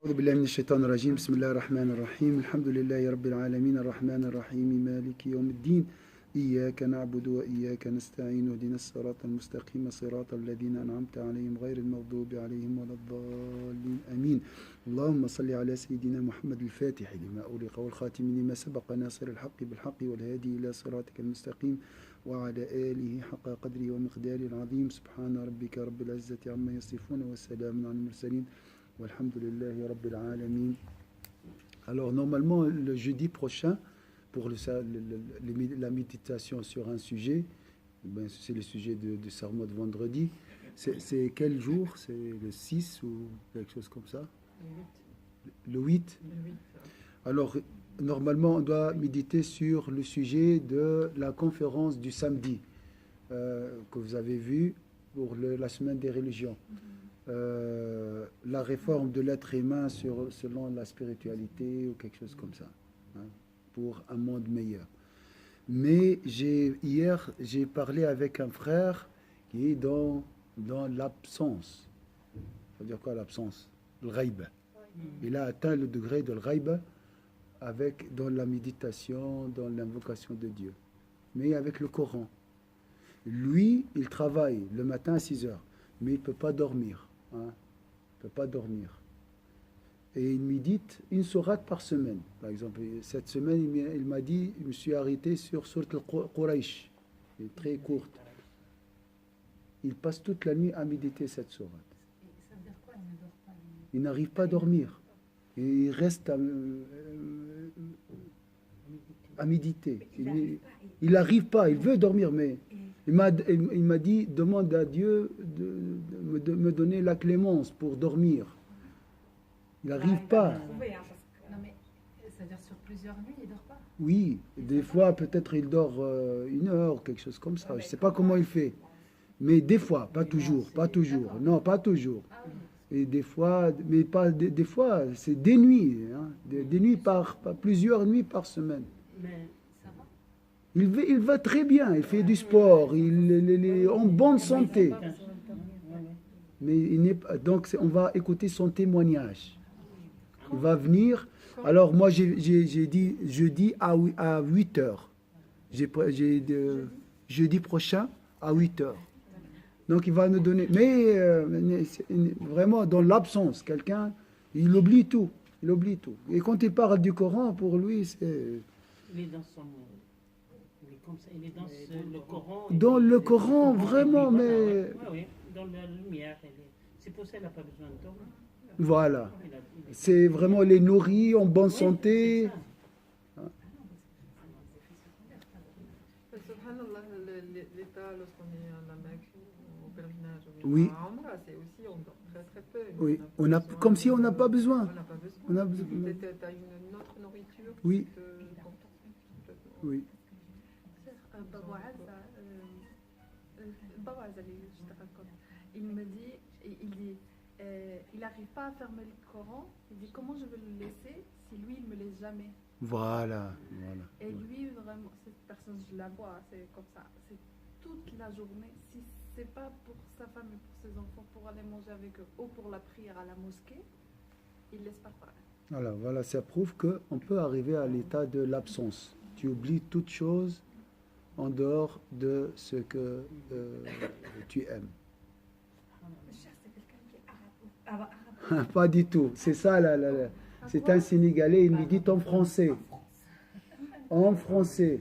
أعوذ بالله من الشيطان الرجيم بسم الله الرحمن الرحيم الحمد لله رب العالمين الرحمن الرحيم مالك يوم الدين إياك نعبد وإياك نستعين اهدنا الصراط المستقيم صراط الذين أنعمت عليهم غير المغضوب عليهم ولا الضالين آمين اللهم صل على سيدنا محمد الفاتح لما أغلق والخاتم لما سبق ناصر الحق بالحق والهادي إلى صراطك المستقيم وعلى آله حق قدره ومقداره العظيم سبحان ربك رب العزة عما يصفون والسلام على المرسلين Walhamdulillahi Rabbil Alamin. Alors normalement le jeudi prochain pour la méditation sur un sujet, ben, c'est le sujet de Sarmot de vendredi. C'est quel jour? C'est le 6 ou quelque chose comme ça? Le 8. Alors normalement on doit méditer sur le sujet de la conférence du samedi que vous avez vu pour la semaine des religions. La réforme de l'être humain selon la spiritualité ou quelque chose comme ça, hein, pour un monde meilleur. Mais hier, j'ai parlé avec un frère qui est dans l'absence. Ça veut dire quoi l'absence? Le ghaib. Il a atteint le degré de ghaib dans la méditation, dans l'invocation de Dieu. Mais avec le Coran. Lui, il travaille le matin à 6 heures, mais il ne peut pas dormir. Hein, il ne peut pas dormir. Et il médite une sourate par semaine. Par exemple, cette semaine, il m'a dit, je me suis arrêté sur Surat al-Quraysh. Elle est très courte. Il passe toute la nuit à méditer cette sourate. Ça veut dire quoi? Il ne dort pas. Il n'arrive pas à dormir. Et il reste à méditer. Il n'arrive pas, il veut dormir, mais il m'a dit, demande à Dieu de me donner la clémence pour dormir. Il n'arrive pas. Non mais, c'est-à-dire sur plusieurs nuits, il ne dort pas? Oui, des fois, peut-être il dort 1 heure, quelque chose comme ça. Je ne sais pas comment il fait. Mais des fois, pas toujours, pas toujours. Non, pas toujours. Et des fois, mais pas des fois, c'est des nuits. Hein, des nuits par plusieurs nuits par semaine. Mais ça va? Il va très bien, il fait du sport, il est en bonne santé. Mais donc on va écouter son témoignage. Il va venir. Alors moi j'ai dit jeudi à 8 heures. Jeudi prochain à 8 heures. Donc il va nous donner. Mais vraiment dans l'absence, quelqu'un, il oublie tout. Il oublie tout. Et quand il parle du Coran, pour lui, c'est... Il est dans son... Il est comme ça, il est dans le Coran. Dans le Coran, vraiment, mais... Oui, dans la lumière. C'est pour ça qu'il n'a pas besoin de dormir. Voilà. C'est vraiment les nourris en bonne santé. Subhanallah, l'État, lorsqu'on est à la Mecque, au pèlerinage, Oui. à Omra, c'est aussi, on dort très très peu. Oui. Comme si on n'a pas besoin. On n'a pas besoin. On a besoin. Tu as une autre nourriture qui Oui. te complètement. Oui. Il me dit, il n'arrive pas à fermer le Coran. Il dit comment je vais le laisser si lui il me laisse jamais. Voilà. Et lui vraiment, cette personne je la vois, c'est comme ça, c'est toute la journée. Si c'est pas pour sa femme et pour ses enfants pour aller manger avec eux ou pour la prière à la mosquée, il laisse pas faire. Voilà, ça prouve qu'on peut arriver à l'état de l'absence. Tu oublies toute chose en dehors de ce que tu aimes. Le cher, c'est quelqu'un qui est arabe. Pas du tout. C'est ça, c'est un Sénégalais, il médite en français. En français.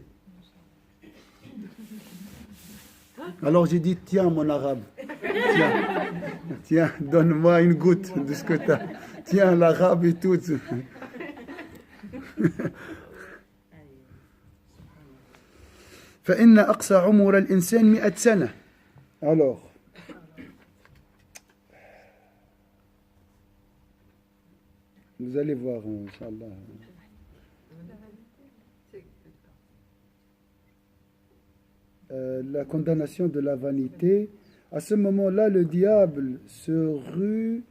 Alors j'ai dit, tiens mon arabe, tiens, donne-moi une goutte de ce que tu as. Tiens l'arabe et tout. فإن أقصى عمر الإنسان 100 سنة. Alors, vous allez voir, Inch'Allah. La condamnation de la vanité. À ce moment-là, le diable se rue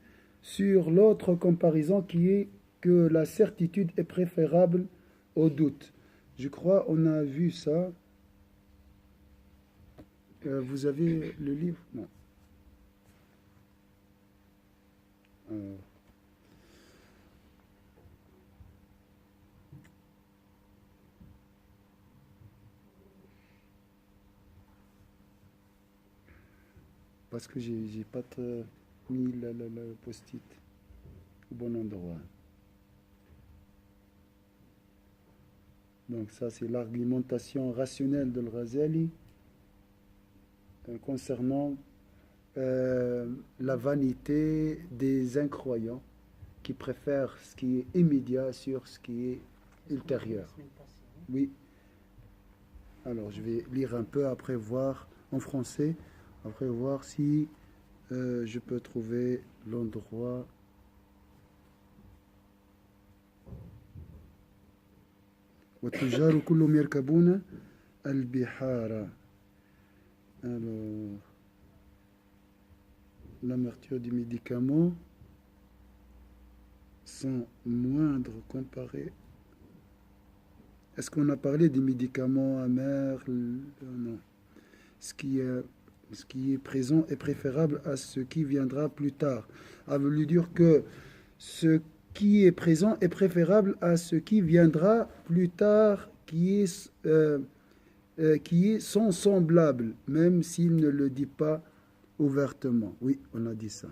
sur l'autre comparaison qui est que la certitude est préférable au doute. Je crois on a vu ça. Vous avez le livre? Non. parce que j'ai pas mis le post-it au bon endroit. Donc ça, c'est l'argumentation rationnelle de Al-Ghazali concernant la vanité des incroyants qui préfèrent ce qui est immédiat sur ce qui est ultérieur. Oui. Alors, je vais lire un peu, après voir en français, après voir si je peux trouver l'endroit. وَالتُّجَّارُ كُلُّهُمْ يَرْكَبُونَ الْبِحَارَ. Alors, l'amertume du médicament sans moindre comparé. Est-ce qu'on a parlé des médicaments amers? Non. Ce qui est présent est préférable à ce qui viendra plus tard. A voulu dire que ce qui est présent est préférable à ce qui viendra plus tard, qui est son semblable, même s'il ne le dit pas ouvertement. Oui, on a dit ça.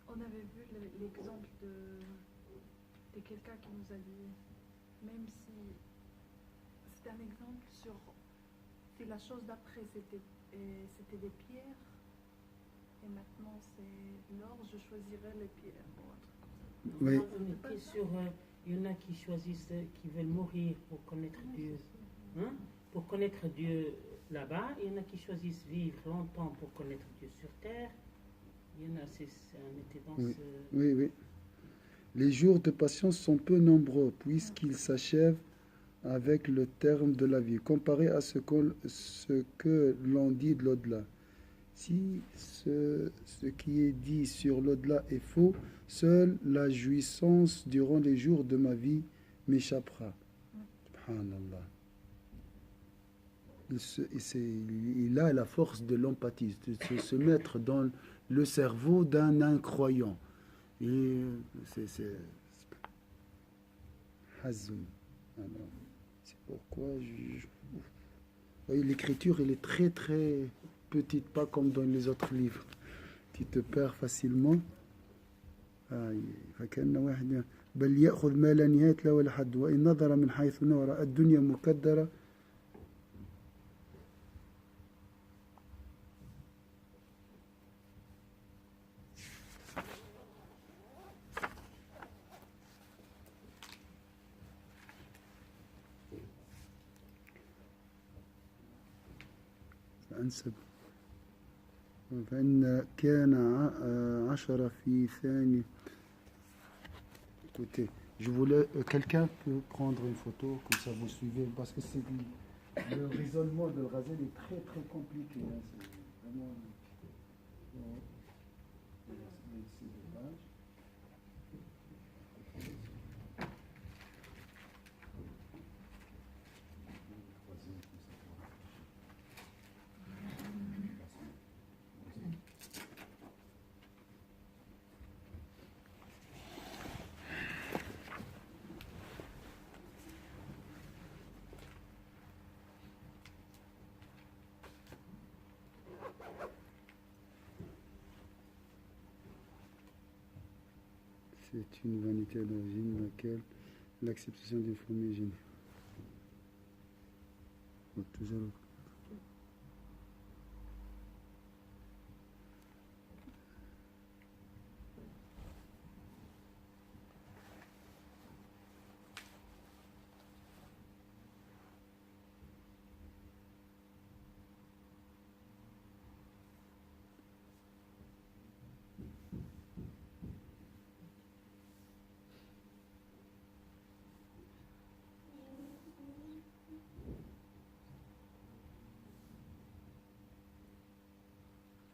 On avait vu l'exemple de quelqu'un qui nous a dit, même si c'était un exemple sur si la chose d'après c'était des pierres et maintenant c'est l'or, je choisirais les pierres. Oui. On était sur, il y en a qui choisissent, qui veulent mourir pour connaître Dieu. Hein? Pour connaître Dieu là-bas, il y en a qui choisissent vivre longtemps pour connaître Dieu sur terre. Il y en a, on était dans Oui. ce... Oui, oui. Les jours de patience sont peu nombreux, puisqu'ils s'achèvent avec le terme de la vie, comparé à ce que l'on dit de l'au-delà. Si ce qui est dit sur l'au-delà est faux, seule la jouissance durant les jours de ma vie m'échappera. Subhanallah. Il a la force de l'empathie, de se mettre dans le cerveau d'un incroyant. Et c'est Hazm. C'est pourquoi vous voyez, l'écriture, elle est très très petite, pas comme dans les autres livres. Tu te perds facilement. فكأن واحد بل يأخذ ما لا نهاية له ولا حد وإن نظر من حيث نظر الدنيا مكدرة. أنسب فإن كان 10 في ثانية. Écoutez, je voulais, quelqu'un peut prendre une photo, comme ça vous suivez, parce que c'est le raisonnement de Al-Ghazali est très très compliqué. Hein, c'est vraiment. C'est dommage. C'est une vanité d'origine laquelle l'acceptation d'une forme est gênée. Toujours.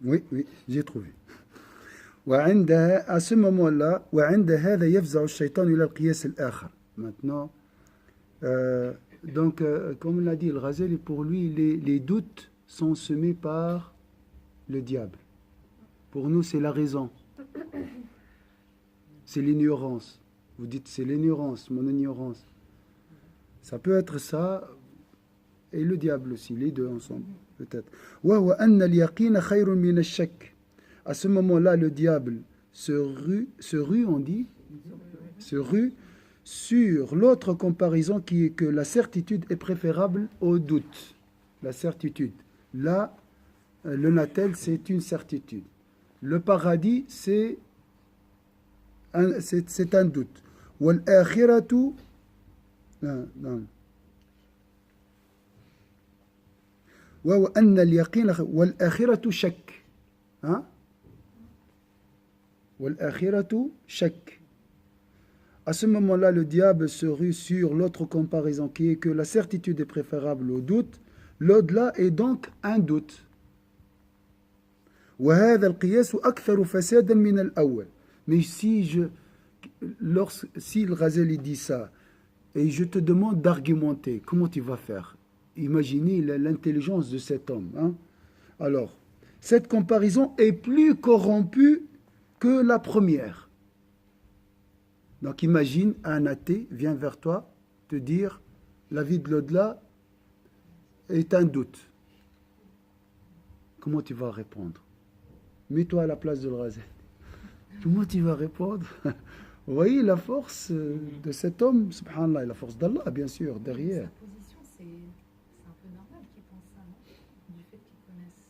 Oui, oui, j'ai trouvé. À ce moment-là, maintenant, donc, comme l'a dit Al-Ghazali, pour lui, les doutes sont semés par le diable. Pour nous, c'est la raison. C'est l'ignorance. Vous dites, c'est l'ignorance, mon ignorance. Ça peut être ça, et le diable aussi, les deux ensemble, peut-être. À ce moment-là, le diable se rue, on dit, se rue sur l'autre comparaison qui est que la certitude est préférable au doute. La certitude. Là, le natel, c'est une certitude. Le paradis, c'est un doute. والآخرة نعم وأن اليقين والآخرة شك والآخرة شك. À ce moment-là, le diable se rue sur l'autre comparaison qui est que la certitude est préférable au doute. L'au-delà est donc un doute. وهذا القياس أكثر فسادا من الأول. Mais si le Ghazali dit ça, et je te demande d'argumenter, comment tu vas faire? Imaginez l'intelligence de cet homme. Alors, cette comparaison est plus corrompue que la première. Donc imagine, un athée vient vers toi te dire la vie de l'au-delà est un doute. Comment tu vas répondre? Mets-toi à la place de Ghazali. Comment tu vas répondre? Vous voyez la force de cet homme, subhanallah, et la force d'Allah, bien sûr, derrière. Sa position, c'est un peu normal qu'il pense ça, non? Du fait qu'il connaisse.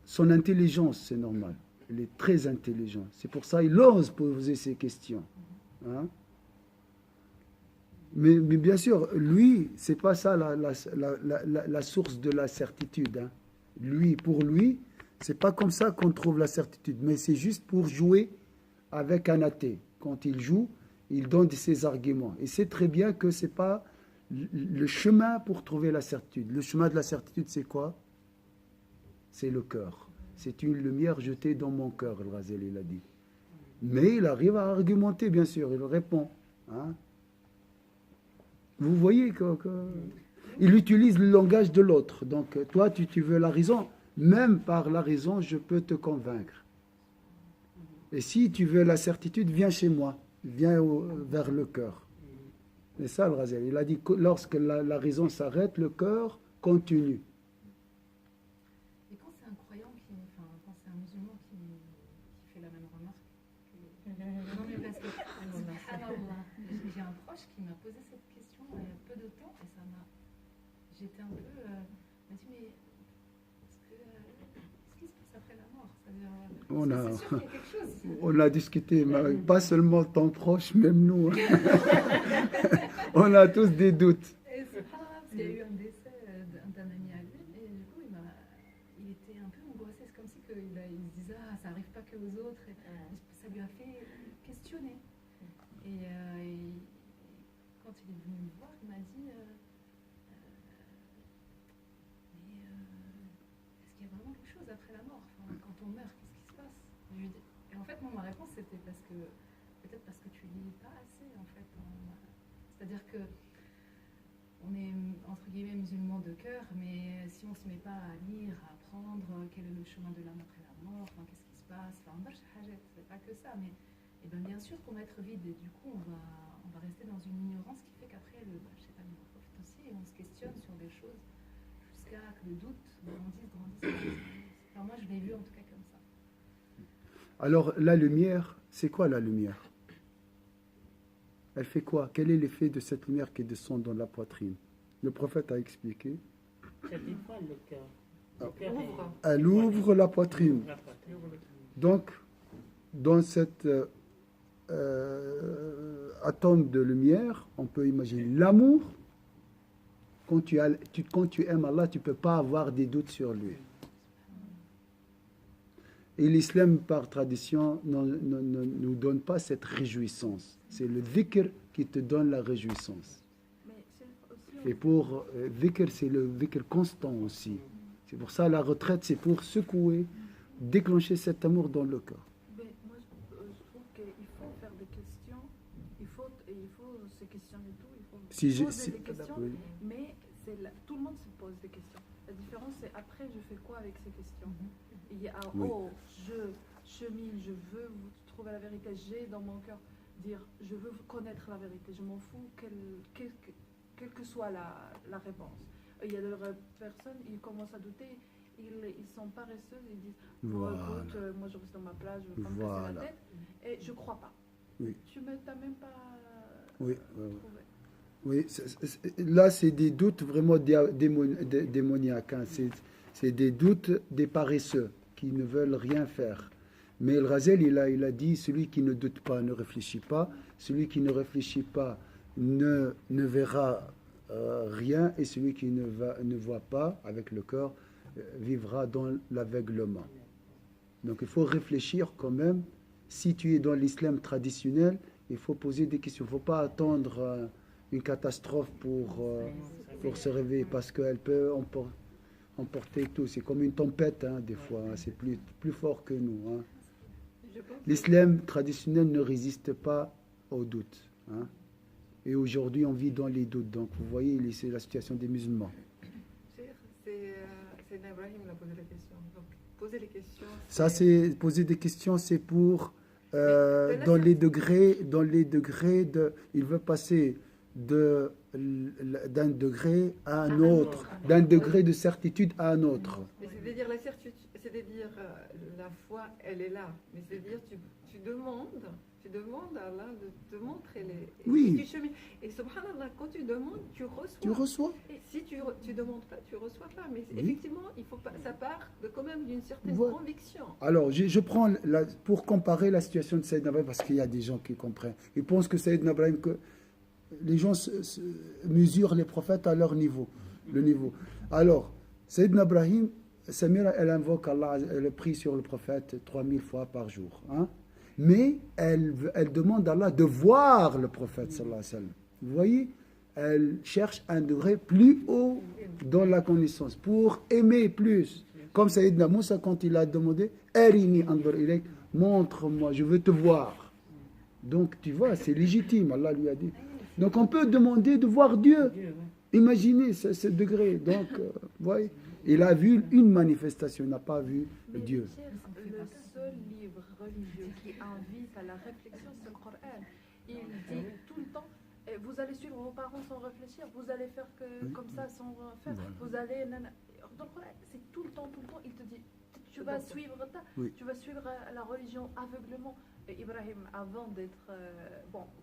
Son intelligence, c'est normal. Il est très intelligent. C'est pour ça qu'il ose poser ces questions. Mais bien sûr, lui, c'est pas ça la source de la certitude. Lui, pour lui, c'est pas comme ça qu'on trouve la certitude, mais c'est juste pour jouer avec un athée. Quand il joue, il donne ses arguments. Et c'est très bien que c'est pas le chemin pour trouver la certitude. Le chemin de la certitude, c'est quoi? C'est le cœur. C'est une lumière jetée dans mon cœur, le Ghazali l'a dit. Mais il arrive à argumenter, bien sûr, il répond. Vous voyez qu'il utilise le langage de l'autre. Donc, toi, tu veux la raison. Même par la raison, je peux te convaincre. Et si tu veux la certitude, viens chez moi. Viens vers le cœur. C'est ça, le Ghazali. Il a dit que lorsque la raison s'arrête, le cœur continue. Et quand c'est un croyant quand c'est un musulman qui fait la même remarque non, mais parce que subhanallah, j'ai un proche qui m'a posé cette question il y a peu de temps et ça m'a. J'étais un peu. Il m'a dit mais qu'est-ce qui se passe après la mort? C'est sûr qu'il y a quelque chose. On a discuté, mais pas seulement ton proche, même nous. On a tous des doutes. Et subhanallah, parce qu'il y a eu un décès d'un ami à lui et du coup il était un peu angoissé. C'est comme si il se disait ça arrive pas que aux autres. Et ça lui a fait questionner. Et quand il est venu me voir, il m'a dit mais est-ce qu'il y a vraiment quelque chose après la mort? Quand on meurt, qu'est-ce qui se passe? Et en fait, moi, ma réponse c'était peut-être parce que tu lis pas assez en fait. C'est-à-dire que on est entre guillemets musulmans de cœur, mais si on se met pas à lire, à apprendre quel est le chemin de l'âme après la mort, qu'est-ce qui se passe, c'est pas que ça, mais bien sûr qu'on va être vide et du coup on va rester dans une ignorance qui fait qu'après le profite aussi et on se questionne sur des choses jusqu'à que le doute grandisse. Enfin, moi je l'ai vu en tout cas comme ça. Alors la lumière, c'est quoi la lumière? Elle fait quoi? Quel est l'effet de cette lumière qui descend dans la poitrine? Le prophète a expliqué. Ça dévoile le cœur. Elle ouvre la poitrine. Donc, dans cet atome de lumière, on peut imaginer l'amour. Quand tu aimes Allah, tu ne peux pas avoir des doutes sur lui. Et l'islam, par tradition, ne nous donne pas cette réjouissance. C'est le dhikr qui te donne la réjouissance. Et pour dhikr, c'est le dhikr constant aussi. C'est pour ça la retraite, c'est pour secouer, déclencher cet amour dans le cœur. Mais moi, je trouve qu'il faut faire des questions. Il faut se questionner tout. Il faut poser des questions. Oui. Mais tout le monde se pose des questions. La différence, c'est après, je fais quoi avec ces questions? Il y a je chemine, je veux trouver la vérité. J'ai dans mon cœur dire, je veux connaître la vérité. Je m'en fous quelle que soit la réponse. Il y a des personnes, ils commencent à douter ils sont paresseux, ils disent bon, Voilà. écoute, moi je reste dans ma place, je veux pas me casser Voilà. la tête, et je crois pas. Oui. Tu t'as même pas Oui, trouvé. oui. Là, c'est des doutes vraiment démoniaques. Hein. C'est des doutes des paresseux qui ne veulent rien faire. Mais le Razel, il a dit, celui qui ne doute pas ne réfléchit pas, celui qui ne réfléchit pas ne verra rien, et celui qui ne voit pas avec le cœur vivra dans l'aveuglement. Donc il faut réfléchir quand même. Si tu es dans l'islam traditionnel, il faut poser des questions. Il ne faut pas attendre une catastrophe pour se réveiller, parce qu'elle peut emporter tout. C'est comme une tempête, hein, des fois. Hein. C'est plus fort que nous. Hein. Je pense que L'islam traditionnel ne résiste pas aux doutes. Hein. Et aujourd'hui, on vit dans les doutes. Donc, vous voyez, c'est la situation des musulmans. c'est Ibrahim qui a posé la question. Donc, poser les questions. Ça, c'est poser des questions, c'est pour dans les degrés de, il veut passer d'un degré à un autre, d'un degré de certitude à un autre. Mais c'est-à-dire la certitude, c'est-à-dire la foi, elle est là. Mais c'est-à-dire tu demandes à Allah de te montrer Oui. du chemin. Et subhanallah, quand tu demandes, tu reçois. Tu reçois. Et si tu demandes pas, tu reçois pas. Mais Oui. effectivement, il faut pas, ça part quand même d'une certaine Voilà. conviction. Alors, je prends pour comparer la situation de Sayyidina Ibrahim, parce qu'il y a des gens qui comprennent. Ils pensent que Sayyidina Ibrahim, que les gens mesurent les prophètes à leur niveau. Le niveau. Alors, Sayyidina Ibrahim, Samira, elle invoque Allah, elle prie sur le prophète 3000 fois par jour. Hein? Mais elle demande à Allah de voir le prophète, sallallahu alayhi wa sallam. Vous voyez, elle cherche un degré plus haut dans la connaissance, pour aimer plus. Comme Sayyidina Moussa, quand il a demandé, Arini anzur ilayk, montre-moi, je veux te voir. Donc, tu vois, c'est légitime, Allah lui a dit. Donc, on peut demander de voir Dieu. Imaginez ce degré. Donc, vous voyez, il a vu une manifestation, il n'a pas vu Mais Dieu. le seul livre religieux qui invite à la réflexion, c'est le Coran. Il dit tout le temps, vous allez suivre vos parents sans réfléchir, vous allez faire comme ça sans faire, vous allez... Dans le Coran, c'est tout le temps, il te dit, tu vas suivre la religion aveuglement. Et Ibrahim, avant d'être...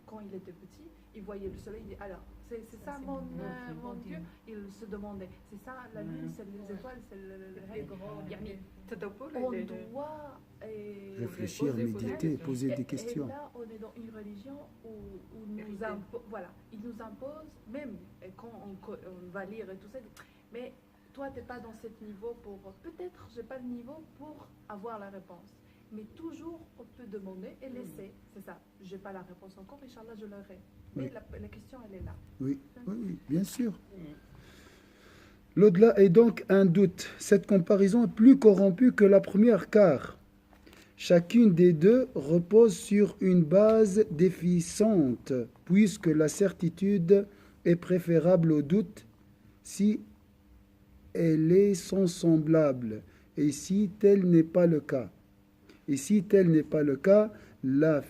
quand il était petit, il voyait le soleil, il dit, alors, c'est ça mon Dieu. Il se demandait, c'est ça la lune, c'est les étoiles, c'est on doit Réfléchir, méditer, poser des questions. Et là, on est dans une religion où il nous impose, même quand on va lire et tout ça, mais toi, tu n'es pas dans ce niveau pour... Peut-être, je n'ai pas le niveau pour avoir la réponse. Mais toujours, on peut demander et laisser. C'est ça. Je n'ai pas la réponse encore, Inch'Allah, je l'aurai. Mais la question, elle est là. Oui, bien sûr. L'au-delà est donc un doute. Cette comparaison est plus corrompue que la première, car chacune des deux repose sur une base déficiente, puisque la certitude est préférable au doute si elle est sans semblable, et si tel n'est pas le cas. Et si tel n'est pas le cas, la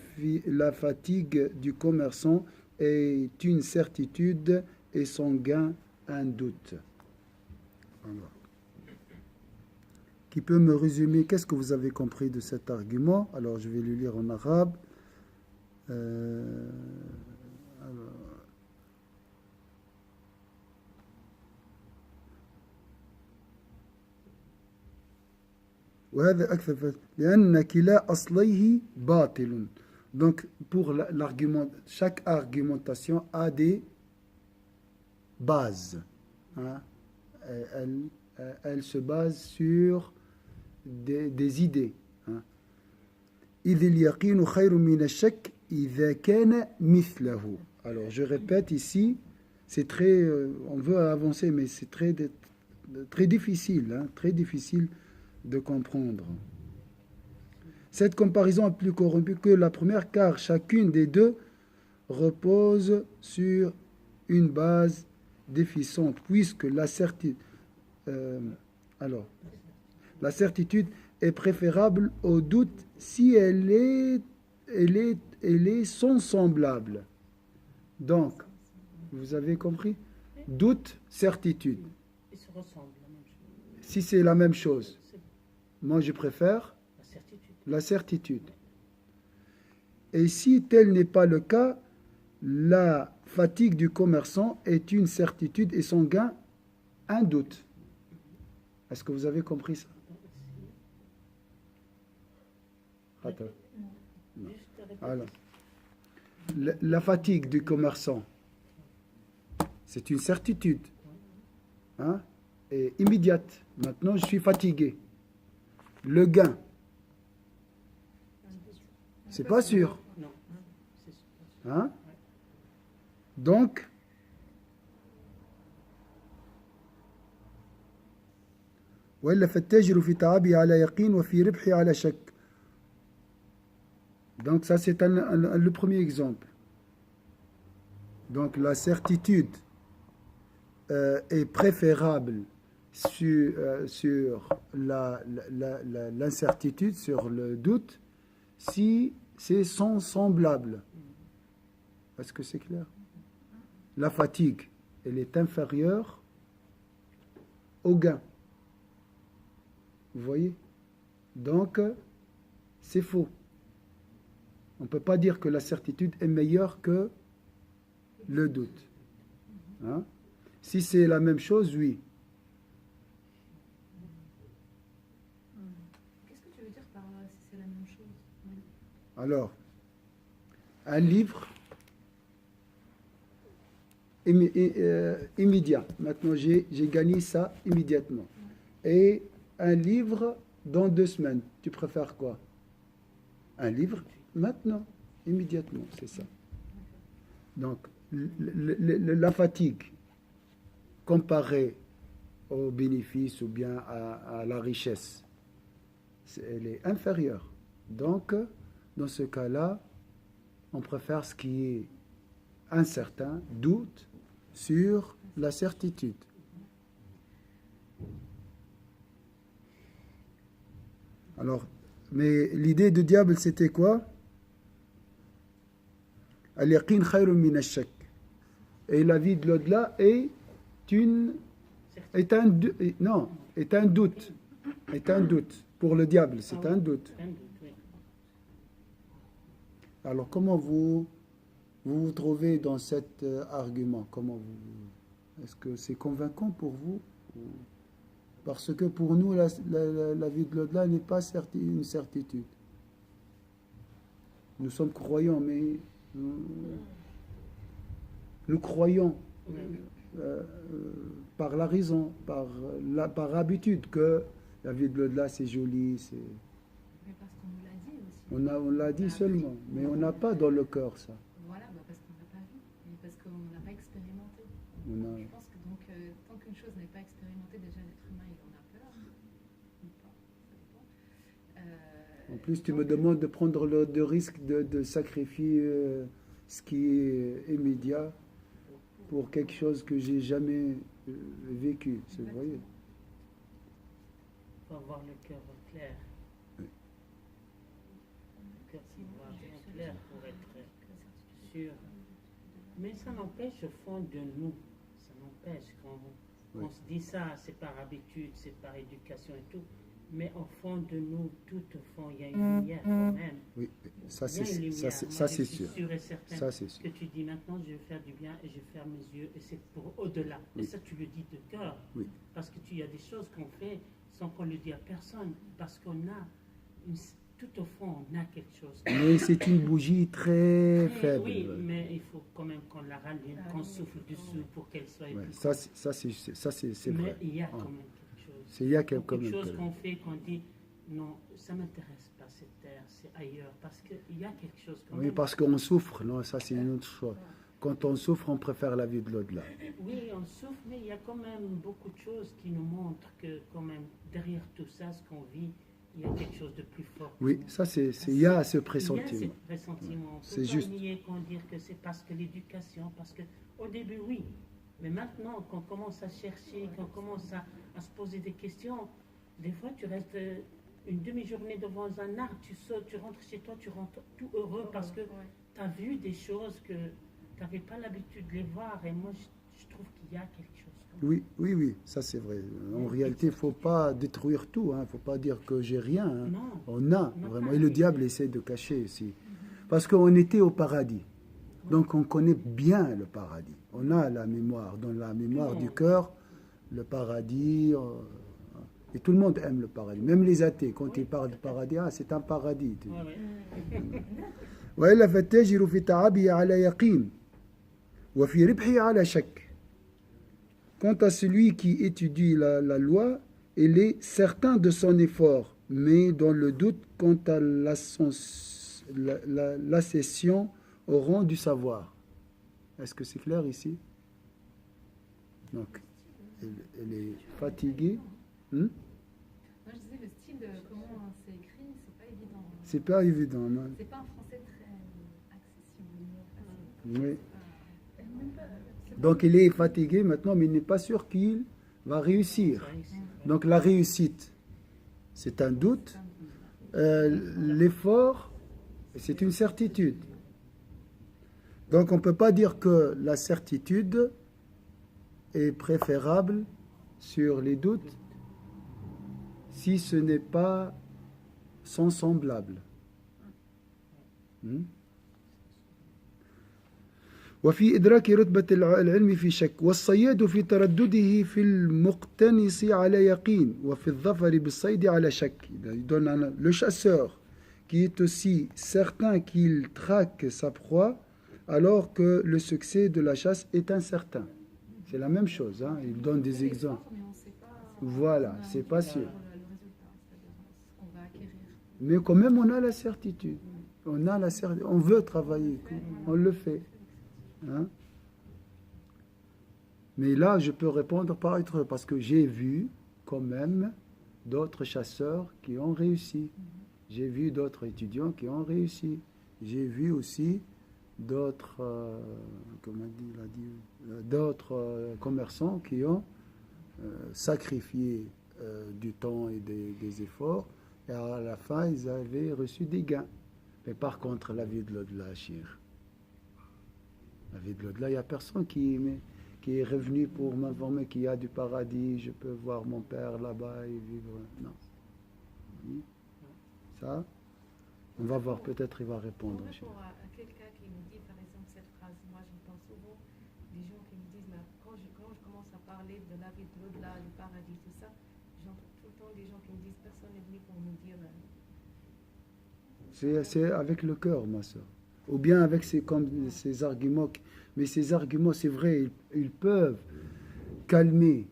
fatigue du commerçant est une certitude et son gain un doute. Alors, qui peut me résumer, qu'est-ce que vous avez compris de cet argument? Alors, je vais le lire en arabe. وهذا أكثر لأن كلا أصليه باطل. Donc pour l'argument, chaque argumentation a des bases. Hein? Elle se base sur des idées. Hein? إذ اليقين خير من الشك إذا كان مثله. Alors je répète ici, c'est très, on veut avancer, mais c'est très difficile, hein? Très difficile de comprendre. Cette comparaison est plus corrompue que la première, car chacune des deux repose sur une base déficiente, puisque la certitude est préférable au doute si elle est sans semblable. Donc, vous avez compris? Doute, certitude. Ils se ressemblent, la même chose. Si c'est la même chose, C'est moi je préfère la certitude. la certitude. Et si tel n'est pas le cas, la fatigue du commerçant est une certitude et son gain un doute. Est-ce que vous avez compris ça? Attends. Juste répéter. Alors, la fatigue du commerçant, c'est une certitude, hein, et immédiate. Maintenant, je suis fatigué. Le gain, c'est pas sûr, Non, c'est sûr. hein. Donc, وإلا فالتاجر في تعبه على يقين وفي ربحه على شك. Donc ça c'est le premier exemple. Donc la certitude est préférable sur l'incertitude, sur le doute, si c'est semblable. Est-ce que c'est clair? La fatigue, elle est inférieure au gain. Vous voyez? Donc, c'est faux. On ne peut pas dire que la certitude est meilleure que le doute. Hein? Si c'est la même chose, oui. Qu'est-ce que tu veux dire par si c'est la même chose? Oui. Alors, un livre immédiat. Maintenant, j'ai gagné ça immédiatement. Et un livre dans 2 semaines. Tu préfères quoi? Un livre maintenant, immédiatement, c'est ça. Donc, la fatigue comparée au bénéfice ou bien à la richesse, elle est inférieure. Donc, dans ce cas-là, on préfère ce qui est incertain, doute, sur la certitude. Alors, mais l'idée du diable, c'était quoi? Al-yaqin khayrun min ash-shak. Et la vie de l'au-delà est un doute. Est un doute. Pour le diable, c'est un doute. Un doute, oui. Alors, comment vous trouvez dans cet argument? Est-ce que c'est convaincant pour vous? Parce que pour nous, la vie de l'au-delà n'est pas une certitude. Nous sommes croyants, mais nous croyons par la raison, par habitude, que la vie de l'au-delà, c'est joli. Mais parce qu'on nous l'a dit aussi. On l'a dit seulement, mais on n'a pas dans le cœur ça. Voilà, parce qu'on n'a pas vu, et parce qu'on n'a pas expérimenté. On a- Je pense que donc, tant qu'une chose n'est pas expérimentée, déjà l'être humain il en a peur. Ou pas, ça dépend. En plus, tu me demandes de prendre le risque de sacrifier ce qui est immédiat pour quelque chose que j'ai jamais vécu. Vous voyez? Il faut avoir le cœur clair. Oui. Le cœur doit bien clair pour être sûr. Mais ça n'empêche au fond de nous. Ça n'empêche qu'on Oui. se dit ça, c'est par habitude, c'est par éducation et tout. Mais au fond de nous, tout au fond, il y a une lumière quand même. Oui, ça Il y a une c'est lumière. ça, Moi, ça, je c'est suis sûr. sûr et certain Ça c'est que sûr. tu dis maintenant, je vais faire du bien et je ferme mes yeux et c'est pour au-delà. Et Oui. ça, tu le dis de cœur. Oui. Parce que tu y a des choses qu'on fait sans qu'on le dise à personne. Parce qu'on a, tout au fond, on a quelque chose. Mais c'est une bougie très faible. Oui, mais il faut quand même qu'on la rallume, qu'on souffle dessous pour qu'elle soit Ouais, plus ça, forte. c'est Mais vrai. il y a Ah. quand même quelque chose. Il y a Quelque quand même chose que- qu'on fait, qu'on dit, non, ça ne m'intéresse pas cette terre, c'est ailleurs. Parce qu'il y a quelque chose quand Oui, même. parce qu'on souffre. Non, ça c'est une autre chose. Quand on souffre, on préfère la vie de l'au-delà. Oui, on souffre, mais il y a quand même beaucoup de choses qui nous montrent que quand même derrière tout ça, ce qu'on vit, il y a quelque chose de plus fort. Oui, ça il y a ce Il y a pressentiment. ce pressentiment. C'est C'est juste. juste. Nier qu'on dire que c'est parce que l'éducation, parce que au début oui, mais maintenant qu'on commence à chercher, qu'on commence à se poser des questions, des fois tu restes une demi-journée devant un arbre, tu sautes, tu rentres chez toi, tu rentres tout heureux parce que Ouais. tu as vu des choses que tu n'avais pas l'habitude de les voir. Et moi, je trouve qu'il y a quelque chose. Oui, ça c'est vrai. En réalité, il ne faut pas détruire tout. Il ne faut pas dire que j'ai rien. Non. On a On n'a vraiment. pas. Et le diable essaie de cacher ici. Parce qu'on était au paradis. Donc on connaît bien le paradis. On a la mémoire. Dans la mémoire du cœur, le paradis. Et tout le monde aime le paradis. Même les athées, quand ils parlent de paradis, c'est un paradis. وإلا فالتاجر في تعبه على يقين وفي ربحه على شك. Quant à celui qui étudie la loi, il est certain de son effort, mais dans le doute quant à l'accession au rang du savoir. Est-ce que c'est clair ici? Donc, elle est fatiguée. Moi, je disais, le style de comment c'est écrit, c'est pas évident. C'est pas évident, non? C'est pas un français très accessible. Oui. Donc il est fatigué maintenant, mais il n'est pas sûr qu'il va réussir. Donc la réussite, c'est un doute. L'effort, c'est une certitude. Donc on ne peut pas dire que la certitude est préférable sur les doutes si ce n'est pas son semblable. وفي إدراك رتبة العلم في شك والصياد في تردده في المقتنص على يقين وفي الظفر بالصيد على شك. Il donne le chasseur qui est aussi certain qu'il traque sa proie alors que le succès de la chasse est incertain. C'est la même chose, hein? Il donne des exemples. Voilà, c'est pas sûr. Mais quand même on a la certitude. On veut travailler, on le fait. Hein? Mais là, je peux répondre par être, parce que j'ai vu quand même d'autres chasseurs qui ont réussi. J'ai vu d'autres étudiants qui ont réussi. J'ai vu aussi d'autres, d'autres commerçants qui ont sacrifié du temps et des efforts, et à la fin, ils avaient reçu des gains. Mais par contre, la vie de l'au-delà, Chir. La vie de l'au-delà, il n'y a personne qui est revenu pour m'informer qu'il y a du paradis, je peux voir mon père là-bas et vivre. Non. Ça, on va voir, peut-être il va répondre. Pour à quelqu'un qui me dit, par exemple, cette phrase, moi j'entends souvent des gens qui me disent, mais quand je commence à parler de la vie de l'au-delà, du paradis, tout ça, j'entends tout le temps des gens qui me disent, personne n'est venu pour nous dire. C'est avec le cœur, ma soeur. Ou bien avec ces arguments. Mais ces arguments, c'est vrai, ils peuvent calmer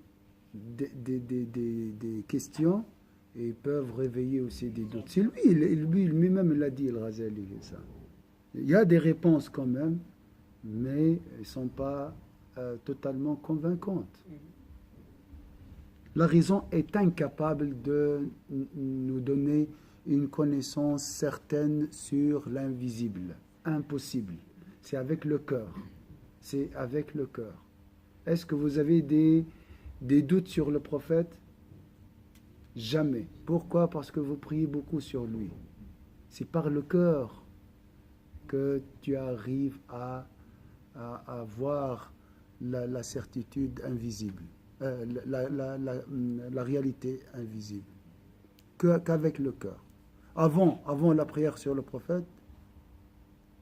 des questions et ils peuvent réveiller aussi des doutes. C'est lui-même l'a dit, le Razali, ça. Il y a des réponses quand même, mais elles ne sont pas totalement convaincantes. La raison est incapable de nous donner une connaissance certaine sur l'invisible. Impossible. C'est avec le cœur. C'est avec le cœur. Est-ce que vous avez des doutes sur le prophète? Jamais. Pourquoi? Parce que vous priez beaucoup sur lui. C'est par le cœur que tu arrives à voir la certitude invisible, la réalité invisible. Qu'avec le cœur. Avant la prière sur le prophète,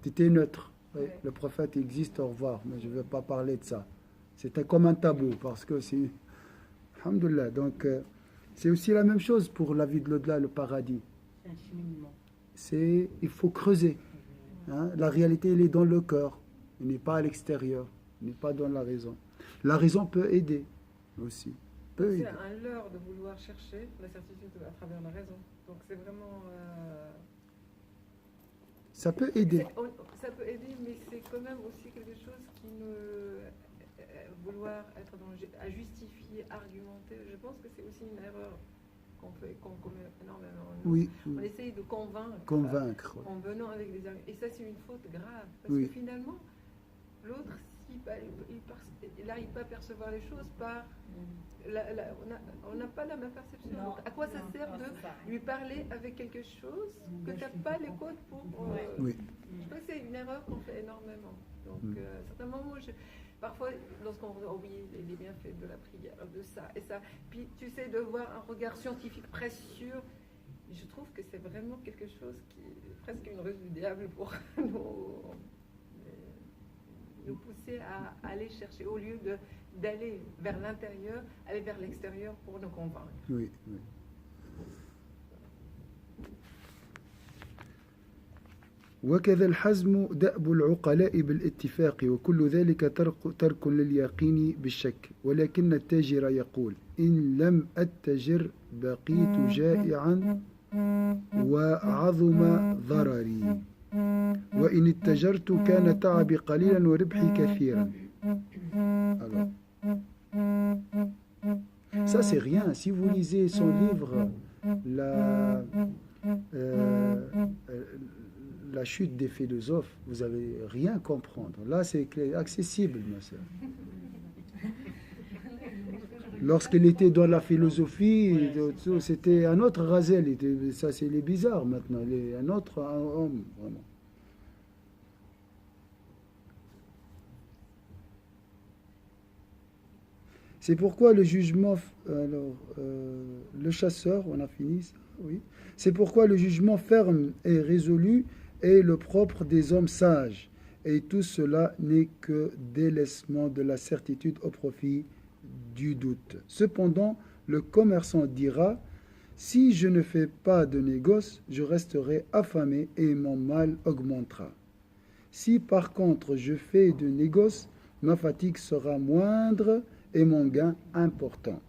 tu étais neutre. Oui, le prophète existe, au revoir, mais je ne veux pas parler de ça. C'était comme un tabou, parce que c'est... Alhamdoulilah. Donc, c'est aussi la même chose pour la vie de l'au-delà, le paradis. C'est un cheminement. Il faut creuser. Hein? La réalité, elle est dans le cœur. Elle n'est pas à l'extérieur. Elle n'est pas dans la raison. La raison peut aider aussi. C'est un leurre de vouloir chercher la certitude à travers la raison. Donc c'est vraiment... Ça peut aider. Ça peut aider, mais c'est quand même aussi quelque chose qui me... vouloir être à justifier, argumenter. Je pense que c'est aussi une erreur qu'on commet énormément. Oui. On essaye de convaincre. En venant avec des arguments. Et ça, c'est une faute grave. Parce que finalement, l'autre, il n'arrive pas à percevoir les choses par... on n'a pas la même perception. Donc, à quoi ça sert de lui parler avec quelque chose que tu n'as pas les codes pour... Je crois que c'est une erreur qu'on fait énormément. Donc, certainement, moi, Parfois, lorsqu'on oublie les bienfaits de la prière, de ça et ça, puis tu sais, de voir un regard scientifique précieux, je trouve que c'est vraiment quelque chose qui est presque une ruse du diable pour nous pousser à aller chercher, au lieu d'aller vers l'intérieur, aller vers l'extérieur pour nous convaincre. Oui, oui. وكذا الحزم دأب العقلاء بالاتفاق وكل ذلك ترك لليقين بالشك ولكن التاجر يقول إن لم أتجر بقيت جائعا وعظم ضرري وإن اتجرت كان تعبي قليلا وربحي كثيرا. Alors, ça c'est rien. Si vous lisez son livre la chute des philosophes, vous n'allez rien comprendre. Là, c'est accessible, ma soeur. Lorsqu'il était dans la philosophie, c'était un autre Razel. Ça, c'est les bizarres maintenant. Un autre homme, vraiment. C'est pourquoi le jugement... Alors, le chasseur, on a fini ça, oui. C'est pourquoi le jugement ferme et résolu est le propre des hommes sages, et tout cela n'est que délaissement de la certitude au profit du doute. Cependant, le commerçant dira, si je ne fais pas de négoce, je resterai affamé et mon mal augmentera. Si par contre je fais de négoce, ma fatigue sera moindre et mon gain important.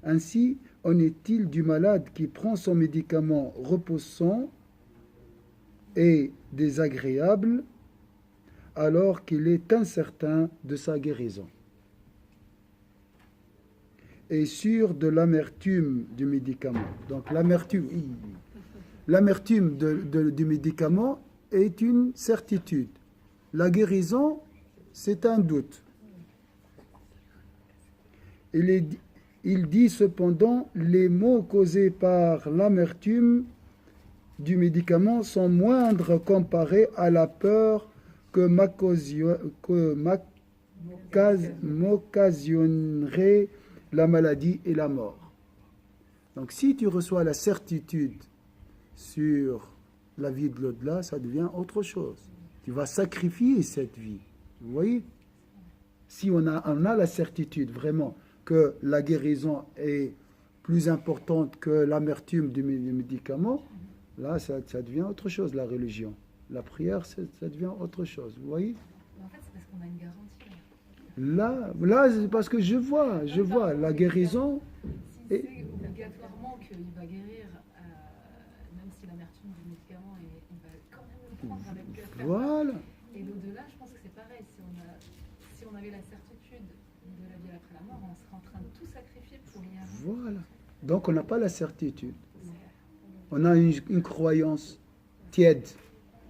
Ainsi en est-il du malade qui prend son médicament reposant et désagréable alors qu'il est incertain de sa guérison et sûr de l'amertume du médicament. Donc l'amertume du médicament est une certitude. La guérison, c'est un doute. Il dit cependant, les maux causés par l'amertume du médicament sont moindres comparés à la peur que m'occasionnerait la maladie et la mort. Donc si tu reçois la certitude sur la vie de l'au-delà, ça devient autre chose. Tu vas sacrifier cette vie. Vous voyez? Si on a la certitude vraiment que la guérison est plus importante que l'amertume du médicament, là, ça devient autre chose, la religion. La prière, ça devient autre chose. Vous voyez? En fait, c'est parce qu'on a une garantie. Là c'est parce que je vois la guérison. Si c'est obligatoirement qu'il va guérir, même si l'amertume du médicament, il va quand même le prendre avec cœur. Voilà. Et l'au-delà, je pense que c'est pareil. Si on avait la certitude de la vie après la mort, on serait en train de tout sacrifier pour y arriver. Voilà. Donc on n'a pas la certitude. On a une croyance tiède.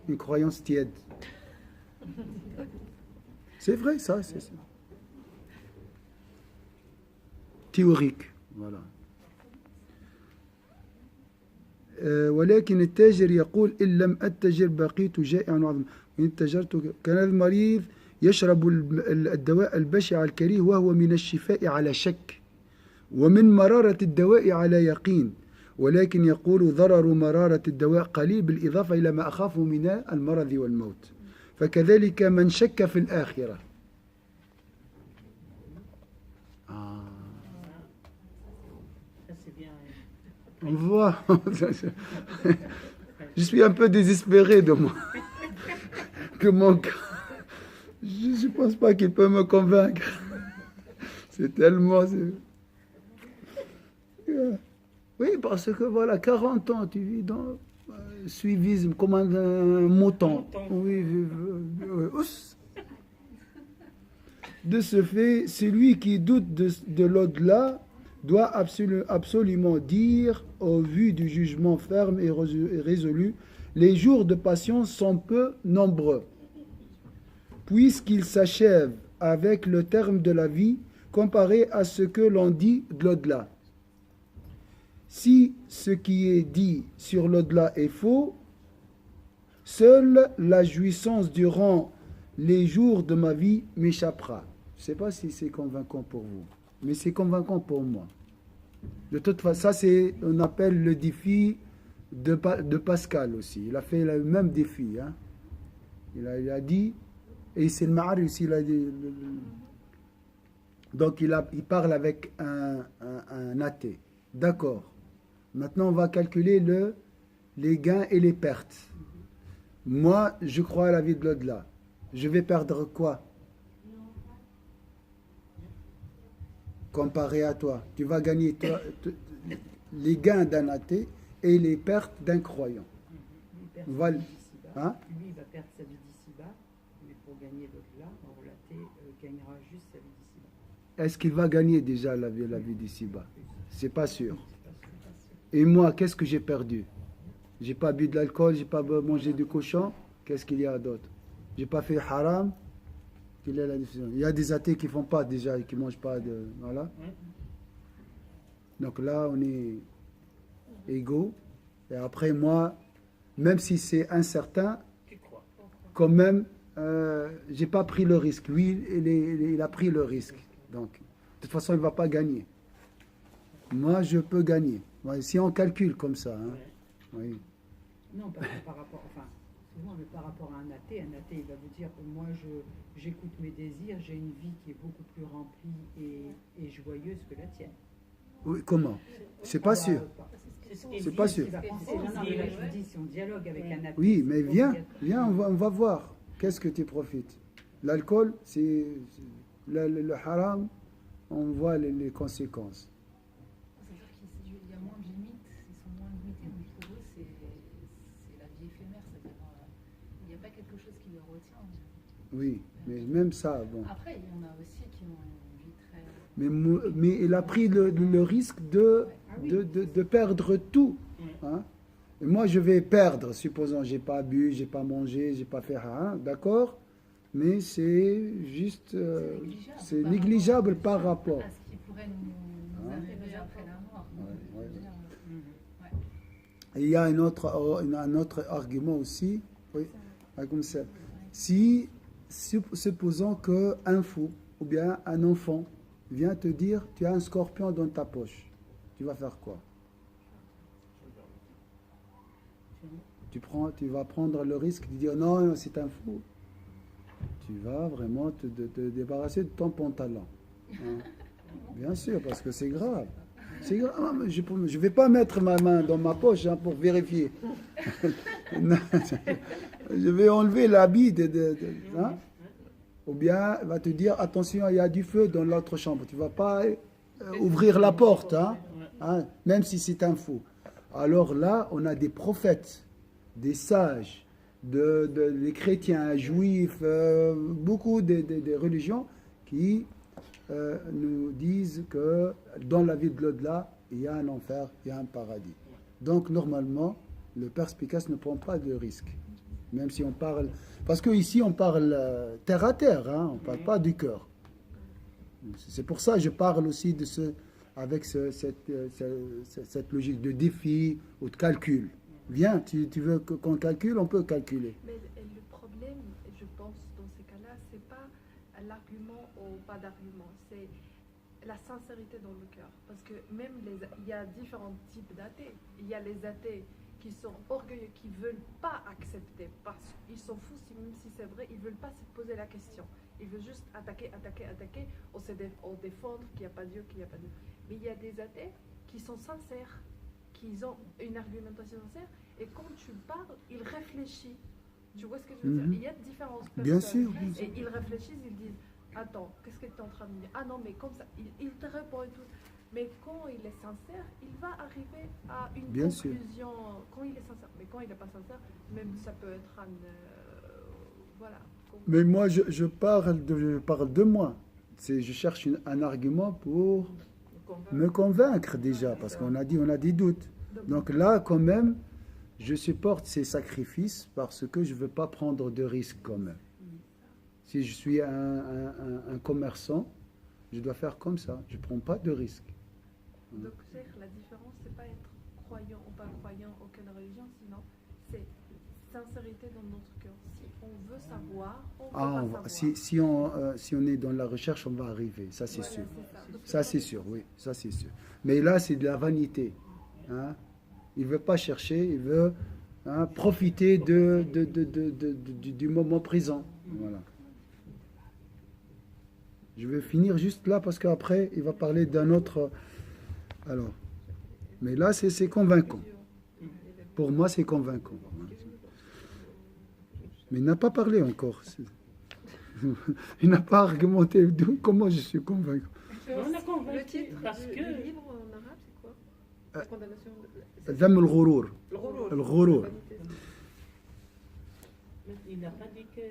Une croyance tiède. C'est vrai, ça, c'est ça. Théorique, voilà. ولكن التاجر يقول إن لم أتجر بقيت جائعا وعظما وإن تجرت كان المريض يشرب الدواء البشع الكريه وهو من الشفاء على شك ومن مرارة الدواء على يقين ولكن يقول ضرر مرارة الدواء قليل بالإضافة إلى ما أخاف من المرض والموت فكذلك من شك في الآخرة. On voit. Je suis un peu désespéré de moi. Que mon cas. Je ne pense pas qu'il peut me convaincre. C'est tellement... Oui, parce que voilà, 40 ans, tu vis dans suivisme comme un mouton. Oui, de ce fait, celui qui doute de l'au-delà doit absolument dire, au vu du jugement ferme et résolu, les jours de patience sont peu nombreux, puisqu'ils s'achèvent avec le terme de la vie comparé à ce que l'on dit de l'au-delà. Si ce qui est dit sur l'au-delà est faux, seule la jouissance durant les jours de ma vie m'échappera. Je ne sais pas si c'est convaincant pour vous, mais c'est convaincant pour moi. De toute façon, ça c'est, on appelle le défi de Pascal aussi. Il a fait le même défi. Hein. Il a dit, et c'est le Ma'ari aussi, il a dit. Donc il parle avec un athée. D'accord. Maintenant on va calculer les gains et les pertes. Moi, je crois à la vie de l'au-delà. Je vais perdre quoi? Comparé à toi, tu vas gagner les gains d'un athée et les pertes d'un croyant. Voilà. Hein? Lui, il va perdre sa vie d'ici-bas, mais pour gagner l'au-delà, l'athée gagnera juste sa vie d'ici-bas. Est-ce qu'il va gagner déjà la vie d'ici-bas? C'est pas sûr. Et moi, qu'est-ce que j'ai perdu? J'ai pas bu de l'alcool, j'ai pas mangé du cochon. Qu'est-ce qu'il y a d'autre? J'ai pas fait haram. Quelle est la différence? Il y a des athées qui font pas déjà, qui mangent pas de... Voilà. Donc là, on est égaux. Et après, moi, même si c'est incertain, quand même, j'ai pas pris le risque. Lui, il a pris le risque. Donc, de toute façon, il va pas gagner. Moi, je peux gagner. Ouais, si on calcule comme ça. Hein. Oui. Non, par rapport... Enfin, souvent, par rapport à un athée, il va vous dire, moi, j'écoute mes désirs, j'ai une vie qui est beaucoup plus remplie et joyeuse que la tienne. Oui, comment? C'est pas sûr. C'est pas sûr. Non, mais là, je vous dis, si on dialogue avec un athée... Oui, mais viens, on va voir. Qu'est-ce que tu profites? L'alcool, c'est le haram, on voit les conséquences. C'est-à-dire qu'il y a moins de limites, ils sont moins limités, donc pour eux, c'est la vie éphémère, c'est-à-dire il n'y a pas quelque chose qui les retient. Oui, mais même ça, bon. Après, il y en a aussi qui ont une vie très... Mais il a pris le risque de perdre tout. Hein? Et moi, je vais perdre, supposons j'ai pas bu, j'ai pas mangé, j'ai pas fait rien, d'accord? Mais c'est juste, c'est négligeable par rapport. À ce qui pourrait nous arriver après la mort. Et il y a un autre argument aussi. Oui, comme ça. Si, supposons qu'un fou ou bien un enfant vient te dire tu as un scorpion dans ta poche, tu vas faire quoi? Tu vas prendre le risque de dire non, c'est un fou. Tu vas vraiment te débarrasser de ton pantalon. Hein? Bien sûr, parce que c'est grave. C'est grave. Je ne vais pas mettre ma main dans ma poche hein, pour vérifier. Je vais enlever l'habit. Hein? Ou bien, elle va te dire, attention, il y a du feu dans l'autre chambre. Tu ne vas pas ouvrir la porte, hein, même si c'est un fou. Alors là, on a des prophètes, des sages, des chrétiens, juifs, beaucoup des religions qui nous disent que dans la vie de l'au-delà, il y a un enfer, il y a un paradis. Donc normalement, le perspicace ne prend pas de risque. Même si on parle... Parce qu'ici, on parle terre à terre, hein, on ne parle pas du cœur. C'est pour ça que je parle aussi de avec cette logique de défi ou de calcul. Viens, tu veux qu'on calcule, on peut calculer. Mais le problème, je pense, dans ces cas-là, c'est pas l'argument ou pas d'argument, c'est la sincérité dans le cœur. Parce que même il y a différents types d'athées. Il y a les athées qui sont orgueilleux, qui ne veulent pas accepter, parce qu'ils s'en foutent, même si c'est vrai, ils ne veulent pas se poser la question. Ils veulent juste attaquer, ou défendre qu'il n'y a pas Dieu, qu'il n'y a pas Dieu. Mais il y a des athées qui sont sincères, qui ont une argumentation sincère, et quand tu parles, ils réfléchissent. Tu vois ce que je veux dire? Il y a différentes personnes. Bien sûr. Et ils réfléchissent, ils disent, attends, qu'est-ce que tu es en train de dire? Ah non, mais comme ça, ils te répondent tout. Mais quand il est sincère, il va arriver à une conclusion. Quand il est sincère, mais quand il n'est pas sincère, même ça peut être un... voilà. Mais moi, je parle de moi. Je cherche un argument pour me convaincre déjà, parce qu'on a dit, on a des doutes. Donc là, quand même, je supporte ces sacrifices parce que je ne veux pas prendre de risques quand même. Si je suis un commerçant, je dois faire comme ça. Je ne prends pas de risques. Donc, la différence, c'est pas être croyant ou pas croyant, aucune religion, sinon, c'est sincérité dans notre cœur. Si on veut savoir, on veut Ah, pas savoir. si on est dans la recherche, on va arriver, ça c'est Voilà, sûr. c'est ça. Donc, Ça c'est sûr, oui, ça c'est sûr. Mais là, c'est de la vanité. Hein? Il ne veut pas chercher, il veut profiter du moment présent. Voilà. Je vais finir juste là parce qu'après, il va parler d'un autre. Alors, mais là, c'est convaincant. Pour moi, c'est convaincant. Mais il n'a pas parlé encore. Il n'a pas argumenté comment je suis convaincu. On a convaincu Le titre parce du que livre en arabe, c'est quoi? La condamnation de... Dhamm al-ghurur. Le ghurur. Le ghurur. il n'a pas dit que.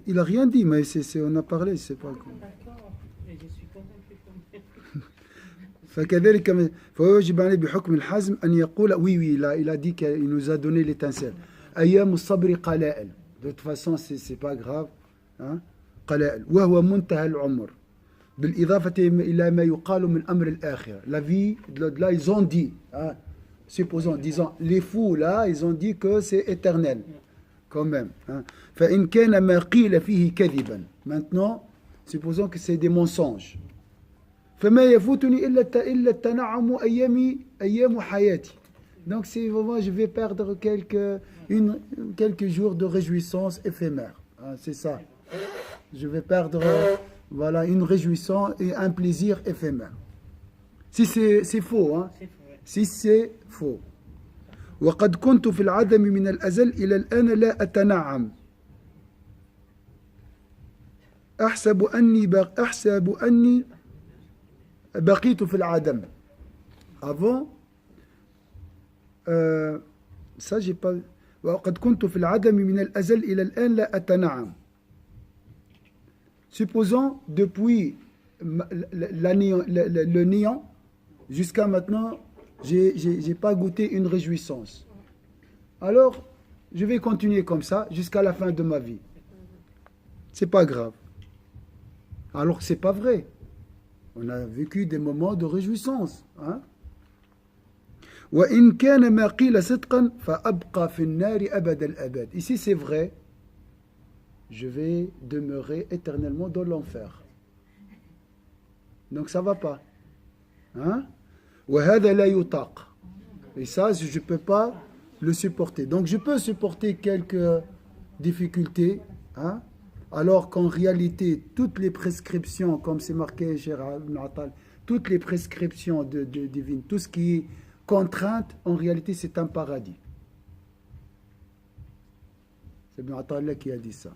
Il n'a rien dit, mais on a parlé, c'est pas quoi. D'accord, mais je suis convaincu quand même. فكذلك فيجب عليه بحكم الحزم أن يقول oui, il a dit qu'il nous a donné l'étincelle. أيام الصبر قلائل. De toute façon, c'est pas grave. Hein? قلائل. وهو منتهى العمر. بالإضافة إلى ما يقال من أمر الآخرة. La vie, là, ils ont dit, hein? Supposons, disons, les fous, là, ils ont dit que c'est éternel. Quand même. Hein? فإن كان ما قيل فيه كذبا. Maintenant, supposons que c'est des mensonges. فما يفوتني إلا التنعم أيام حياتي. Donc c'est vraiment, je vais perdre quelques jours de réjouissance éphémère. Hein, c'est ça. Je vais perdre voilà, une réjouissance et un plaisir éphémère. Si c'est faux, hein? Si c'est faux. وقد كنت في العدم من الأزل إلى الآن لا أتنعم. أحسب أني بقيت في العدم. Avant, ça j'ai pas. وقد كنت في العدم من الأزل إلى الآن لا أتنعم. Supposons depuis le néant jusqu'à maintenant, j'ai pas goûté une réjouissance. Alors, je vais continuer comme ça jusqu'à la fin de ma vie. C'est pas grave. Alors que c'est pas vrai. On a vécu des moments de réjouissance. Hein? وإن كان ما قيل صدقا فأبقى في النار أبد الأبد. Ici c'est vrai, je vais demeurer éternellement dans l'enfer. Donc ça va pas. Hein? وهذا لا يطاق. Et ça, je ne peux pas le supporter. Donc je peux supporter quelques difficultés, hein? Alors qu'en réalité, toutes les prescriptions, comme c'est marqué chez Ibn Attal, toutes les prescriptions divines, tout ce qui est contrainte, en réalité, c'est un paradis. C'est Ibn Attal qui a dit ça.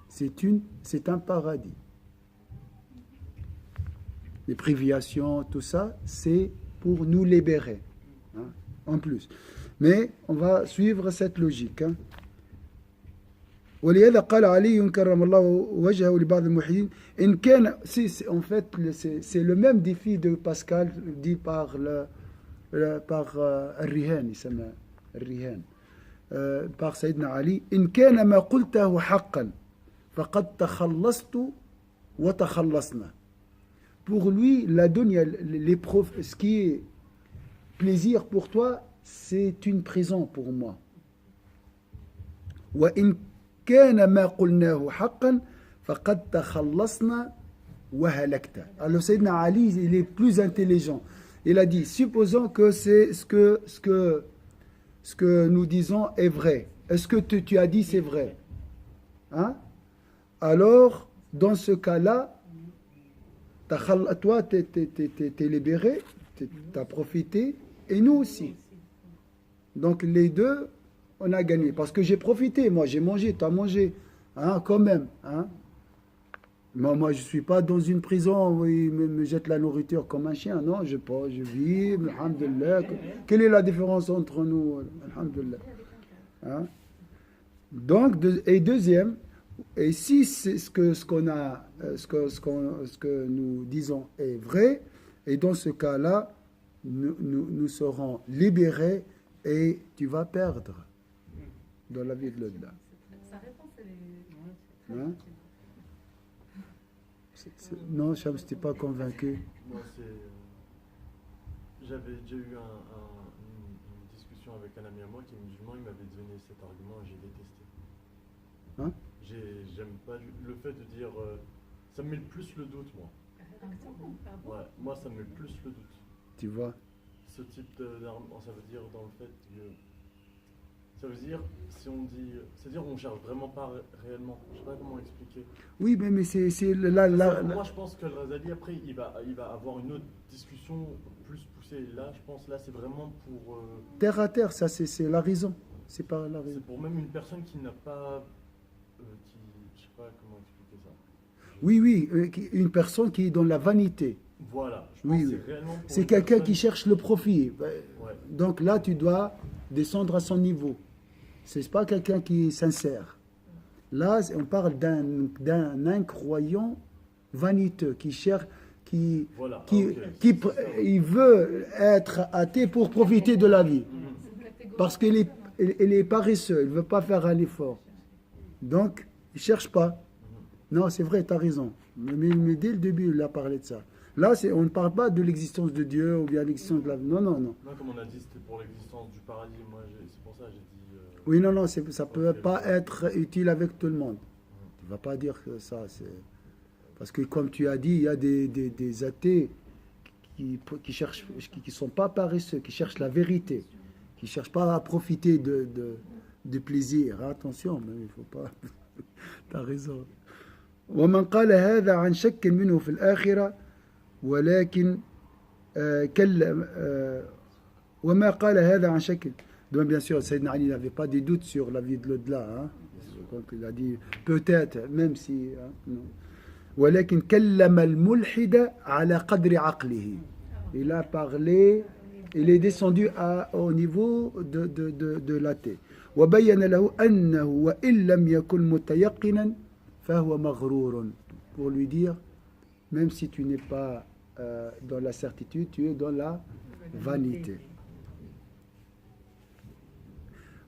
C'est un paradis. Les privations, tout ça, c'est pour nous libérer, hein, en plus. Mais on va suivre cette logique. Hein. ولهذا قال علي كرم الله وجهه لبعض الملحدين إن كان en fait c'est le même défi de Pascal dit par الرهان يسمى الرهان par سيدنا علي إن كان ما قلته حقا فقد تخلصت وتخلصنا. Pour lui, la dunya, l'épreuve, ce qui est plaisir pour toi, c'est une prison pour moi. وإن كان ما قلناه حقا فقد تخلصنا وهلكت. Alors Sayyidina Ali, il est plus intelligent. Il a dit, supposons que c'est ce que nous disons est vrai. Est-ce que tu as dit c'est vrai? Hein? Alors, dans ce cas-là, toi, t'es libéré, t'as profité, et nous aussi. Donc les deux, on a gagné. Parce que j'ai profité, moi j'ai mangé, tu as mangé, hein, quand même. Hein. Moi je ne suis pas dans une prison où ils me jettent la nourriture comme un chien. Non, je vis, alhamdoulilah. Quelle est la différence entre nous? Alhamdoulilah. Hein. Donc, et deuxième, et si c'est ce que nous disons est vrai, et dans ce cas-là, nous serons libérés et tu vas perdre dans la vie de l'au-delà. Sa réponse, elle est Hein? Non, Cham, je n'étais pas convaincu. Moi, j'avais déjà eu une discussion avec un ami à moi qui est musulman, il m'avait donné cet argument et j'ai détesté. Hein? J'aime pas le fait de dire. Ça me met plus le doute, moi. Ouais, moi, ça me met plus le doute. Tu vois? Ce type d'argument, ça veut dire dans le fait que. Ça veut dire, si on dit. C'est-à-dire on cherche vraiment pas réellement. Je sais pas comment expliquer. Oui, mais c'est Moi, je pense que le Razali, après, il va avoir une autre discussion plus poussée. Là, je pense, là, c'est vraiment pour. Terre à terre, ça, c'est la raison. C'est pas la raison. C'est pour même une personne qui n'a pas. Je sais pas comment expliquer ça. Oui, une personne qui est dans la vanité. Voilà. Je pense Oui, que oui. c'est réellement pour C'est une quelqu'un personne- qui cherche le profit. Ouais. Donc là, tu dois descendre à son niveau. C'est pas quelqu'un qui est sincère. Là, on parle d'un incroyant vaniteux qui cherche, Voilà. il veut être athée pour profiter de la vie. Parce qu'il est paresseux, il ne veut pas faire un effort. Donc, il ne cherche pas. Non, c'est vrai, tu as raison. Mais dès le début, il a parlé de ça. Là, on ne parle pas de l'existence de Dieu ou bien l'existence de la vie. Non. Non, comme on a dit, c'était pour l'existence du paradis. Moi, c'est pour ça que j'ai dit. Oui, non, ça ne peut pas être utile avec tout le monde. Tu ne vas pas dire que ça, c'est... Parce que comme tu as dit, il y a des athées qui ne sont pas paresseux, qui cherchent la vérité, qui ne cherchent pas à profiter de plaisir. Attention, mais il ne faut pas... tu as raison. ومن قال هذا عن شك منه في الآخرة ولكن وما قال هذا عن شك. Donc bien sûr, Sayyidina Ali n'avait pas de doute sur la vie de l'au-delà. Hein. Donc il a dit peut-être, même si... Hein, non. ولكن كلم الملحد على قدر عقله. Il a parlé, il est descendu au niveau de l'athée. وبين له أنه وإن لم يكن متيقنا فهو مغرور. Pour lui dire, même si tu n'es pas dans la certitude, tu es dans la vanité.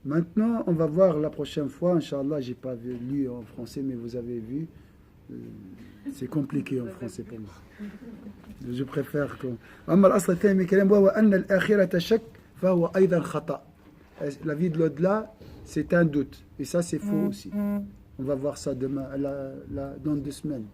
Maintenant, on va voir la prochaine fois, Inch'Allah, j'ai pas lu en français, mais vous avez vu, c'est compliqué en français pour moi. Je préfère que... أما الأصل الثاني من الكلام وهو أن الآخرة شك فهو أيضا خطأ. La vie de l'au-delà, c'est un doute. Et ça, c'est faux aussi. On va voir ça demain, dans 2 semaines.